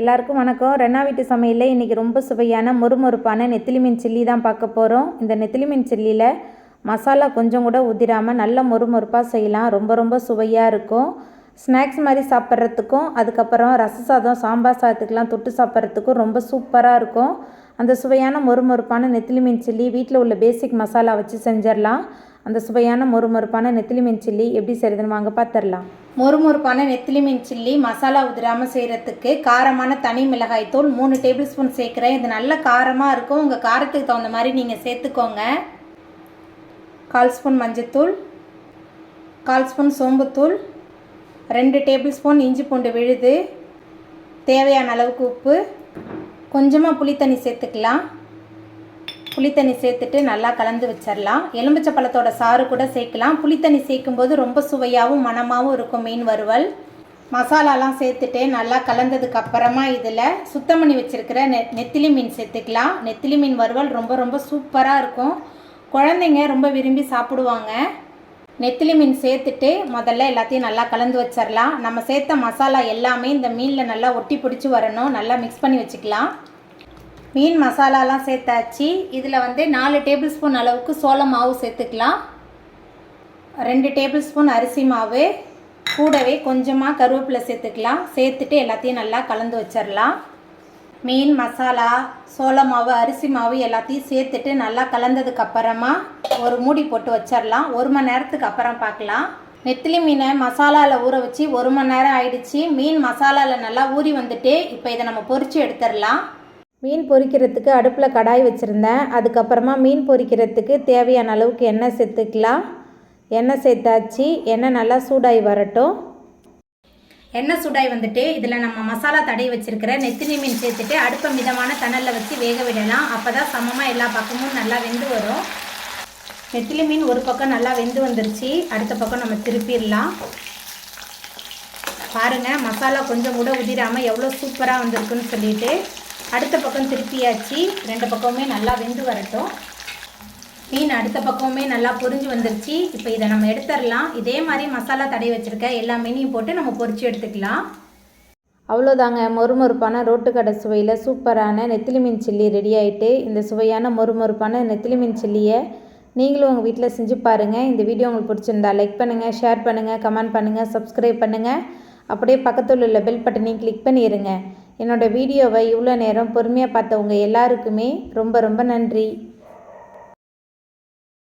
எல்லாருக்கும் வணக்கம். ரென்னா வீட்டு சமையலில் இன்றைக்கி ரொம்ப சுவையான மொறுமொறுப்பான நெத்திலி மீன் சில்லி தான் பார்க்க போகிறோம். இந்த நெத்திலி மீன் சில்லியில் மசாலா கொஞ்சம் கூட ஊற்றிடாமல் நல்ல மொறுமொறுப்பாக செய்யலாம். ரொம்ப சுவையாக இருக்கும். ஸ்நாக்ஸ் மாதிரி சாப்பிட்றதுக்கும், அதுக்கப்புறம் ரச சாதம் சாம்பார் சாதத்துக்கெலாம் தொட்டு சாப்பிட்றதுக்கும் ரொம்ப சூப்பராக இருக்கும். அந்த சுவையான மொறுமொறுப்பான நெத்திலி மீன் சில்லி வீட்டில் உள்ள பேசிக் மசாலா வச்சு செஞ்சிடலாம். அந்த சுவையான மொறுமொறுப்பான நெத்திலி மீன் சில்லி எப்படி செய்கிறதுன்னு வாங்க பார்த்துடலாம். மொறுமொறுப்பான நெத்திலி மீன் சில்லி மசாலா உதிராமல் செய்கிறதுக்கு காரமான தனி மிளகாய் தூள் 3 டேபிள் ஸ்பூன் சேர்க்குறேன். இது நல்ல காரமாக இருக்கும். உங்கள் காரத்துக்கு தகுந்த மாதிரி நீங்கள் சேர்த்துக்கோங்க. 1/4 ஸ்பூன் மஞ்சத்தூள், 1/4 ஸ்பூன் சோம்புத்தூள், 2 டேபிள் ஸ்பூன் இஞ்சி பூண்டு விழுது, தேவையான அளவுக்கு உப்பு, கொஞ்சமாக புளித்தண்ணி சேர்த்துக்கலாம். புளித்தண்ணி சேர்த்துட்டு நல்லா கலந்து வச்சிடலாம். எலுமிச்சை பழத்தோட சாறு கூட சேர்க்கலாம். புளித்தண்ணி சேர்க்கும்போது ரொம்ப சுவையாகவும் மணமாகவும் இருக்கும் மீன் வறுவல். மசாலாலாம் சேர்த்துட்டு நல்லா கலந்ததுக்கு அப்புறமா இதில் சுத்தம் பண்ணி வச்சுருக்கிற நெத்திலி மீன் சேர்த்துக்கலாம். நெத்திலி மீன் வறுவல் ரொம்ப சூப்பராக இருக்கும். குழந்தைங்க ரொம்ப விரும்பி சாப்பிடுவாங்க. நெத்திலி மீன் சேர்த்துட்டு முதல்ல எல்லாத்தையும் நல்லா கலந்து வச்சிடலாம். நம்ம சேர்த்த மசாலா எல்லாமே இந்த மீனில் நல்லா ஒட்டி பிடிச்சி வரணும். நல்லா மிக்ஸ் பண்ணி வச்சுக்கலாம். மீன் மசாலாலாம் சேர்த்தாச்சு. இதில் 4 டேபிள் ஸ்பூன் அளவுக்கு சோள மாவு சேர்த்துக்கலாம். 2 டேபிள் ஸ்பூன் அரிசி மாவு, கூடவே கொஞ்சமாக கருவேப்பிலை சேர்த்துக்கலாம். சேர்த்துட்டு எல்லாத்தையும் நல்லா கலந்து வச்சிடலாம். மீன் மசாலா, சோள மாவு, அரிசி மாவு எல்லாத்தையும் சேர்த்துட்டு நல்லா கலந்ததுக்கு அப்புறமா ஒரு மூடி போட்டு வச்சிடலாம். 1 மணி நேரத்துக்கு அப்புறம் பார்க்கலாம். நெத்திலி மீனை மசாலாவில் ஊற வச்சு 1 மணி நேரம் ஆயிடுச்சு. மீன் மசாலாவில் நல்லா ஊறி வந்துட்டு இப்போ இதை நம்ம பொரித்து எடுத்துடலாம். மீன் பொரிக்கிறதுக்கு அடுப்பில் கடாய் வச்சுருந்தேன். அதுக்கப்புறமா மீன் பொரிக்கிறதுக்கு தேவையான அளவுக்கு எண்ணெய் சேர்த்துக்கலாம். எண்ணெய் சேர்த்தாச்சு. எண்ணெய் நல்லா சூடாகி வரட்டும். எண்ணெய் சூடாகி வந்துட்டு இதில் நம்ம மசாலா தடவி வச்சுருக்கிற நெத்திலி மீன் சேர்த்துட்டு அடுப்பை மிதமான தணலில் வச்சு வேக விடலாம். அப்போ தான் சமமாக எல்லா பக்கமும் நல்லா வெந்து வரும். நெத்திலி மீன் ஒரு பக்கம் நல்லா வெந்து வந்துருச்சு. அடுத்த பக்கம் நம்ம திருப்பிடலாம். பாருங்கள், மசாலா கொஞ்சம் கூட உதிராமல் எவ்வளோ சூப்பராக வந்திருக்குன்னு சொல்லிட்டு அடுத்த பக்கம் திருப்பியாச்சு. 2 பக்கமுமே நல்லா வெந்து வரட்டும். மீன் அடுத்த பக்கமுமே நல்லா பொரிஞ்சு வந்துருச்சு. இப்போ இதை நம்ம எடுத்துடலாம். இதே மாதிரி மசாலா தடவி வச்சுருக்க எல்லா மீனையும் போட்டு நம்ம பொரித்து எடுத்துக்கலாம். அவ்வளோதாங்க, மொறுமொறுப்பான ரோட்டுக்கடை சுவையில் சூப்பரான நெத்திலி மீன் சில்லி ரெடி ஆகிட்டு. இந்த சுவையான மொறுமொறுப்பான நெத்திலி மீன் சில்லியை நீங்களும் உங்கள் வீட்டில் செஞ்சு பாருங்கள். இந்த வீடியோ உங்களுக்கு பிடிச்சிருந்தா லைக் பண்ணுங்கள், ஷேர் பண்ணுங்கள், கமெண்ட் பண்ணுங்கள், சப்ஸ்கிரைப் பண்ணுங்கள். அப்படியே பக்கத்தில் உள்ள பெல் பட்டனையும் கிளிக் பண்ணிடுங்க. என்னோடய வீடியோவை இவ்வளோ நேரம் பொறுமையாக பார்த்தவங்க எல்லாருக்குமே ரொம்ப நன்றி.